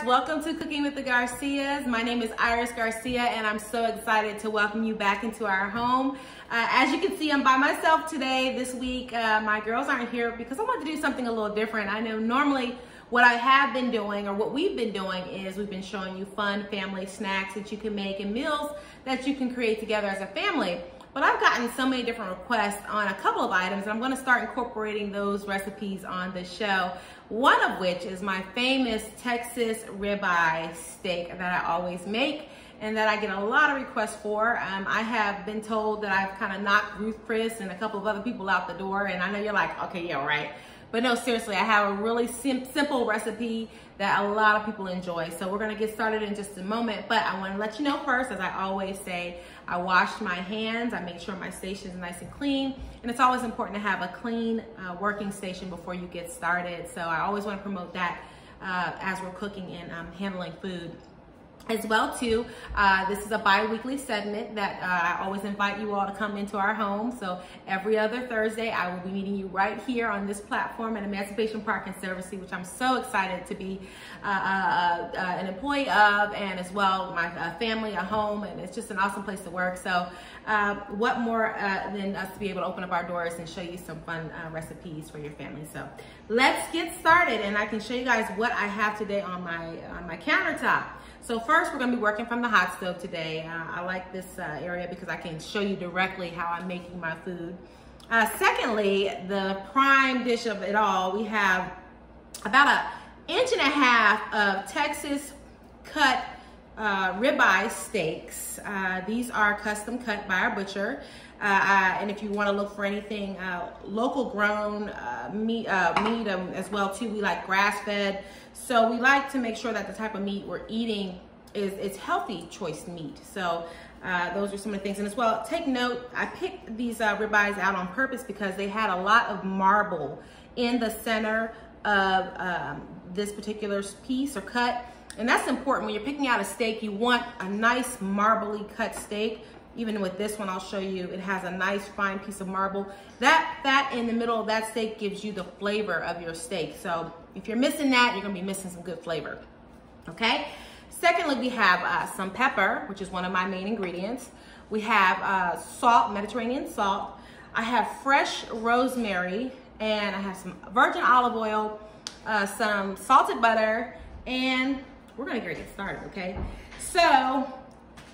welcome to Cooking with the Garcias. My name is Garcia and I'm so excited to welcome you back into our home. As you can see, I'm by myself today. This week, my girls aren't here because I wanted to do something a little different. I know normally what I have been doing, or what we've been doing, is we've been showing you fun family snacks that you can make and meals that you can create together as a family. But I've gotten so many different requests on a couple of items, and I'm going to start incorporating those recipes on the show. One of which is my famous Texas ribeye steak that I always make and that I get a lot of requests for. I have been told that I've kind of knocked Ruth Chris and a couple of other people out the door, and I know you're like, okay, yeah, right. But no, seriously, I have a really simple recipe that a lot of people enjoy. So we're gonna get started in just a moment, but I wanna let you know first, as I always say, I wash my hands, I make sure my station is nice and clean, and it's always important to have a clean working station before you get started. So I always wanna promote that as we're cooking and handling food. As well too, this is a bi-weekly segment that I always invite you all to come into our home. So every other Thursday, I will be meeting you right here on this platform at Emancipation Conservancy, which I'm so excited to be an employee of, and as well my family, a home, and it's just an awesome place to work. So what more than us to be able to open up our doors and show you some fun recipes for your family. So let's get started, and I can show you guys what I have today on my countertop. So first, we're gonna be working from the hot stove today. I like this area because I can show you directly how I'm making my food. Secondly, the prime dish of it all, we have about 1.5 inches of Texas cut ribeye steaks. These are custom cut by our butcher. And if you wanna look for anything local grown meat as well too, we like grass fed. So we like to make sure that the type of meat we're eating is healthy choice meat. So those are some of the things. And as well, take note, I picked these ribeyes out on purpose because they had a lot of marble in the center of this particular piece or cut. And that's important. When you're picking out a steak, you want a nice marbly cut steak. Even with this one, I'll show you, it has a nice fine piece of marble. That fat in the middle of that steak gives you the flavor of your steak. So if you're missing that, you're gonna be missing some good flavor, okay? Secondly, we have some pepper, which is one of my main ingredients. We have salt, Mediterranean salt. I have fresh rosemary, and I have some virgin olive oil, some salted butter, and we're gonna get started, okay? So,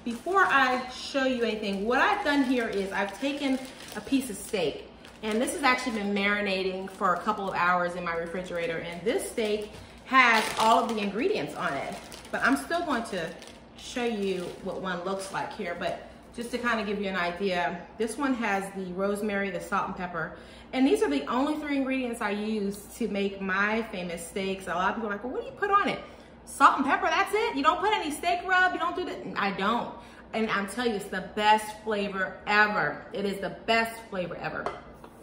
before I show you anything, what I've done here is I've taken a piece of steak, and this has actually been marinating for a couple of hours in my refrigerator, and this steak has all of the ingredients on it. But I'm still going to show you what one looks like here, but just to kind of give you an idea, this one has the rosemary, the salt and pepper, and these are the only 3 ingredients I use to make my famous steaks. A lot of people are like, well, what do you put on it? Salt and pepper, that's it? You don't put any steak rub? You don't do that? I don't. And I'm telling you, it's the best flavor ever. It is the best flavor ever.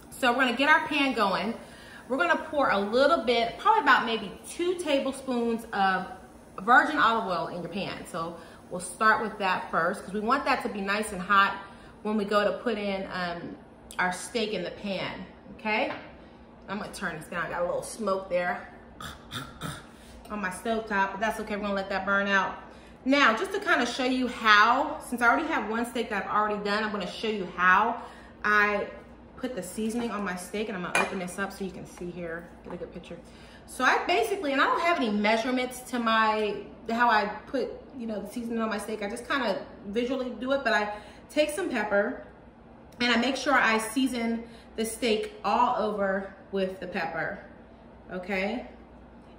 So we're gonna get our pan going. We're gonna pour a little bit, probably about maybe 2 tablespoons of virgin olive oil in your pan. So we'll start with that first because we want that to be nice and hot when we go to put in our steak in the pan, okay? I'm gonna turn this down, I got a little smoke there on my stove top, but that's okay, we're gonna let that burn out. Now, just to kind of show you how, since I already have one steak that I've already done, I'm gonna show you how I put the seasoning on my steak, and I'm gonna open this up so you can see here, get a good picture. So I basically, and I don't have any measurements to how I put, you know, the seasoning on my steak. I just kind of visually do it, but I take some pepper and I make sure I season the steak all over with the pepper, okay?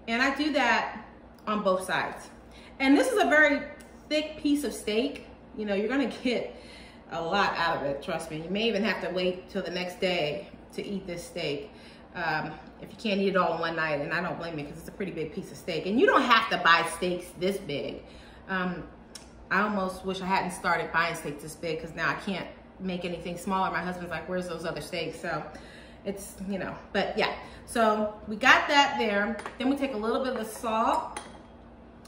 And I do that on both sides. And this is a very thick piece of steak. You know, you're gonna get a lot out of it, trust me. You may even have to wait till the next day to eat this steak if you can't eat it all in one night, and I don't blame you because it's a pretty big piece of steak. And you don't have to buy steaks this big. I almost wish I hadn't started buying steaks this big because now I can't make anything smaller. My husband's like, where's those other steaks? So it's, you know, but yeah. So we got that there. Then we take a little bit of the salt.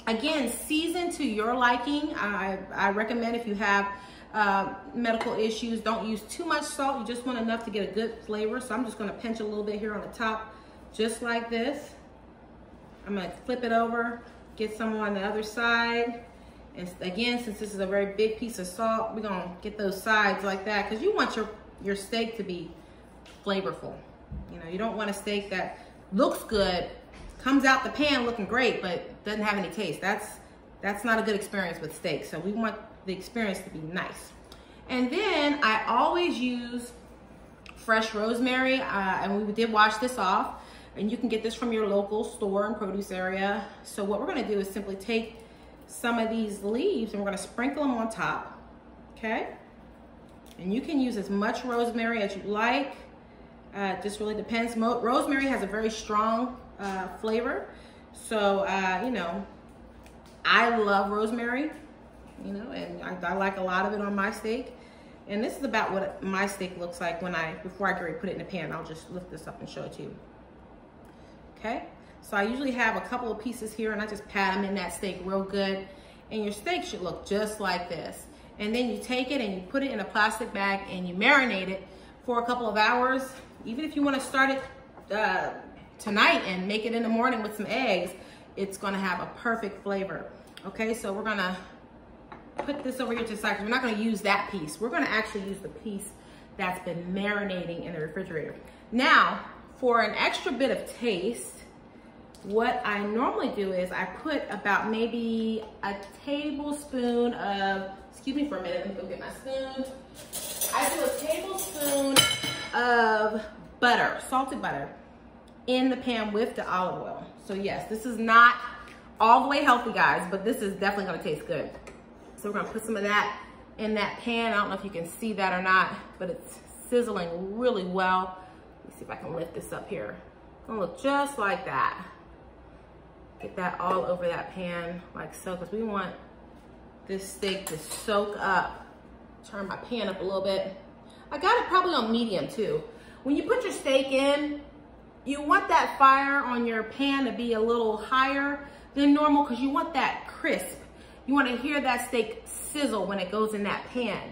Again, season to your liking. I recommend if you have medical issues, don't use too much salt. You just want enough to get a good flavor. So I'm just gonna pinch a little bit here on the top, just like this. I'm gonna flip it over get some on the other side. And again, since this is a very big piece of salt, we're gonna get those sides like that because you want your steak to be flavorful. You know, you don't want a steak that looks good, comes out the pan looking great, but doesn't have any taste. That's not a good experience with steak. So we want the experience to be nice. And then I always use fresh rosemary, and we did wash this off, and you can get this from your local store and produce area. So what we're gonna do is simply take some of these leaves and we're gonna sprinkle them on top, okay? And you can use as much rosemary as you like. It just really depends. Rosemary has a very strong flavor. So, you know, I love rosemary, you know, and I like a lot of it on my steak. And this is about what my steak looks like before I get ready to put it in the pan. I'll just lift this up and show it to you. Okay, so I usually have a couple of pieces here and I just pat them in that steak real good. And your steak should look just like this. And then you take it and you put it in a plastic bag and you marinate it for a couple of hours. Even if you want to start it tonight and make it in the morning with some eggs, it's gonna have a perfect flavor. Okay, so we're gonna put this over here to the side because we're not gonna use that piece. We're gonna actually use the piece that's been marinating in the refrigerator. Now, for an extra bit of taste, what I normally do is I put about maybe a tablespoon of, excuse me for a minute, let me go get my spoon. I do a tablespoon of butter, salted butter, in the pan with the olive oil. So yes, this is not all the way healthy, guys, but this is definitely gonna taste good. So we're gonna put some of that in that pan. I don't know if you can see that or not, but it's sizzling really well. Let me see if I can lift this up here. It's gonna look just like that. Get that all over that pan like so, because we want this steak to soak up. Turn my pan up a little bit. I got it probably on medium too. When you put your steak in, you want that fire on your pan to be a little higher than normal because you want that crisp. You want to hear that steak sizzle when it goes in that pan.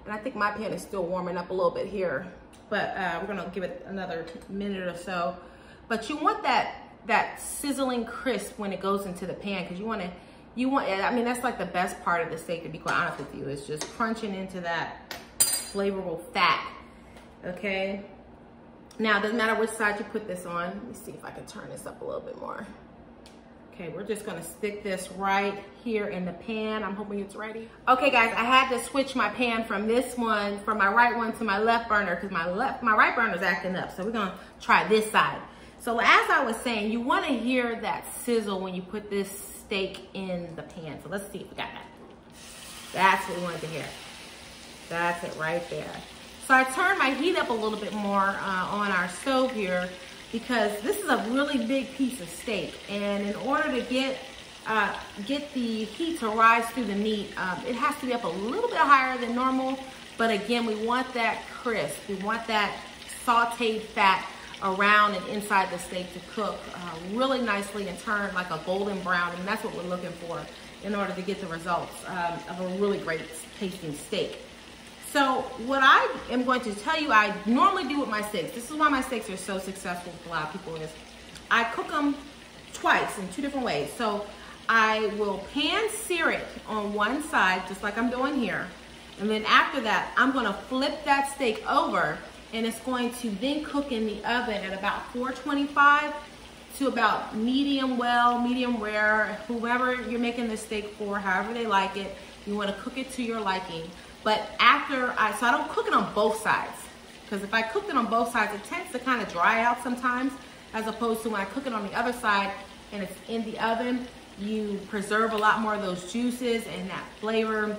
And I think my pan is still warming up a little bit here, but we're gonna give it another minute or so. But you want that sizzling crisp when it goes into the pan because I mean, that's like the best part of the steak, to be quite honest with you, is just crunching into that flavorful fat, okay? Now, it doesn't matter which side you put this on. Let me see if I can turn this up a little bit more. Okay, we're just gonna stick this right here in the pan. I'm hoping it's ready. Okay, guys, I had to switch my pan from my right one to my left burner because my right burner is acting up. So we're gonna try this side. So as I was saying, you wanna hear that sizzle when you put this steak in the pan. So let's see if we got that. That's what we wanted to hear. That's it right there. So I turned my heat up a little bit more on our stove here because this is a really big piece of steak. And in order to get the heat to rise through the meat, it has to be up a little bit higher than normal. But again, we want that crisp. We want that sauteed fat around and inside the steak to cook really nicely and turn like a golden brown. And that's what we're looking for in order to get the results of a really great tasting steak. So what I am going to tell you I normally do with my steaks, this is why my steaks are so successful with a lot of people, is I cook them twice in two different ways. So I will pan sear it on one side, just like I'm doing here. And then after that, I'm gonna flip that steak over and it's going to then cook in the oven at about 425 to about medium well, medium rare, whoever you're making the steak for, however they like it, you wanna cook it to your liking. But so I don't cook it on both sides, because if I cooked it on both sides, it tends to kind of dry out sometimes, as opposed to when I cook it on the other side and it's in the oven, you preserve a lot more of those juices and that flavor.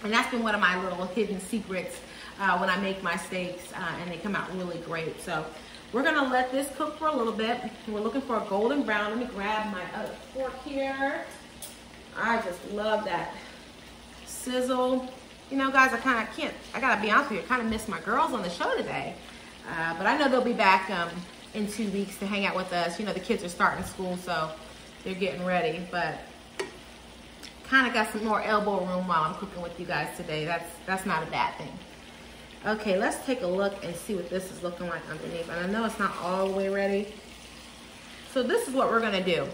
And that's been one of my little hidden secrets when I make my steaks, and they come out really great. So we're gonna let this cook for a little bit. We're looking for a golden brown. Let me grab my other fork here. I just love that sizzle. You know, guys, I gotta be honest with you, I kind of miss my girls on the show today. But I know they'll be back in 2 weeks to hang out with us. You know, the kids are starting school, so they're getting ready. But kind of got some more elbow room while I'm cooking with you guys today. That's not a bad thing. Okay, let's take a look and see what this is looking like underneath. And I know it's not all the way ready. So this is what we're gonna do.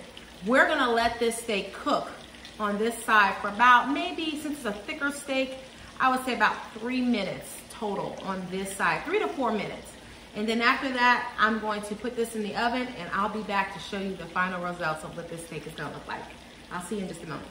We're gonna let this steak cook on this side for about, maybe, since it's a thicker steak, I would say about 3 minutes total on this side, 3 to 4 minutes. And then after that, I'm going to put this in the oven and I'll be back to show you the final results of what this steak is gonna look like. I'll see you in just a moment.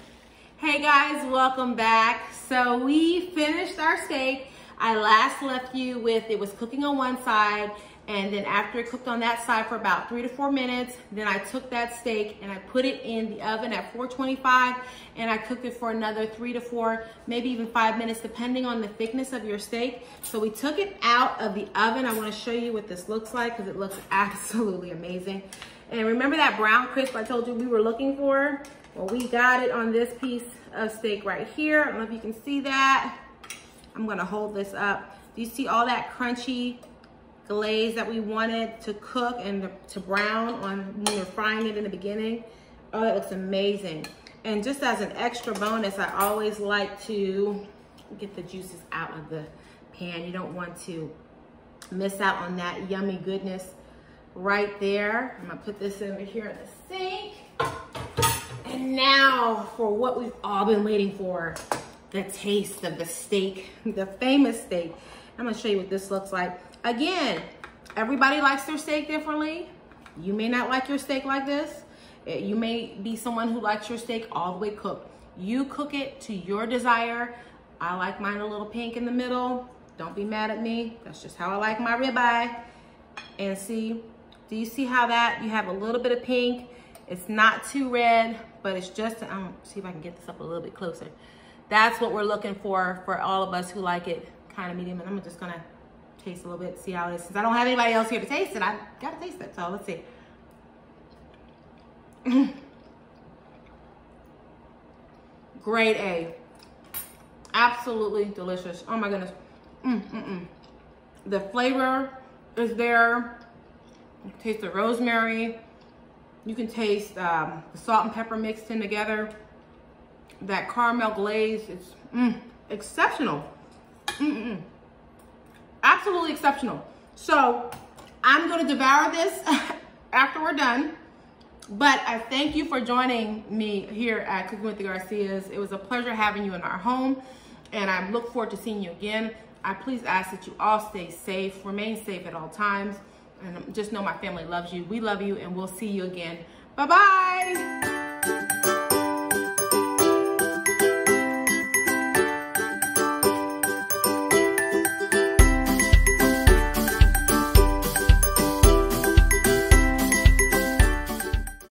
Hey guys, welcome back. So we finished our steak. I last left you with, it was cooking on one side, and then after it cooked on that side for about 3 to 4 minutes, then I took that steak and I put it in the oven at 425, and I cooked it for another 3 to 4, maybe even 5 minutes, depending on the thickness of your steak. So we took it out of the oven. I wanna show you what this looks like because it looks absolutely amazing. And remember that brown crisp I told you we were looking for? Well, we got it on this piece of steak right here. I don't know if you can see that. I'm gonna hold this up. Do you see all that crunchy glaze that we wanted to cook and to brown on when you're frying it in the beginning? Oh, it looks amazing. And just as an extra bonus, I always like to get the juices out of the pan. You don't want to miss out on that yummy goodness right there. I'm gonna put this over here in the sink. And now for what we've all been waiting for, the taste of the steak, the famous steak. I'm gonna show you what this looks like. Again, everybody likes their steak differently. You may not like your steak like this. You may be someone who likes your steak all the way cooked. You cook it to your desire. I like mine a little pink in the middle. Don't be mad at me. That's just how I like my ribeye. And see, do you see how that, you have a little bit of pink? It's not too red, but it's just, I'm gonna see if I can get this up a little bit closer. That's what we're looking for all of us who like it kind of medium. And I'm just gonna taste a little bit, see how it is. Since I don't have anybody else here to taste it, I gotta taste it, so let's see. Grade A. Absolutely delicious. Oh my goodness. The flavor is there. You can taste the rosemary. You can taste the salt and pepper mixed in together. That caramel glaze, it's exceptional. Absolutely exceptional. So I'm gonna devour this after we're done. But I thank you for joining me here at Cooking with the Garcias. It was a pleasure having you in our home, and I look forward to seeing you again. I please ask that you all stay safe, remain safe at all times, and just know my family loves you. We love you, and we'll see you again. Bye-bye.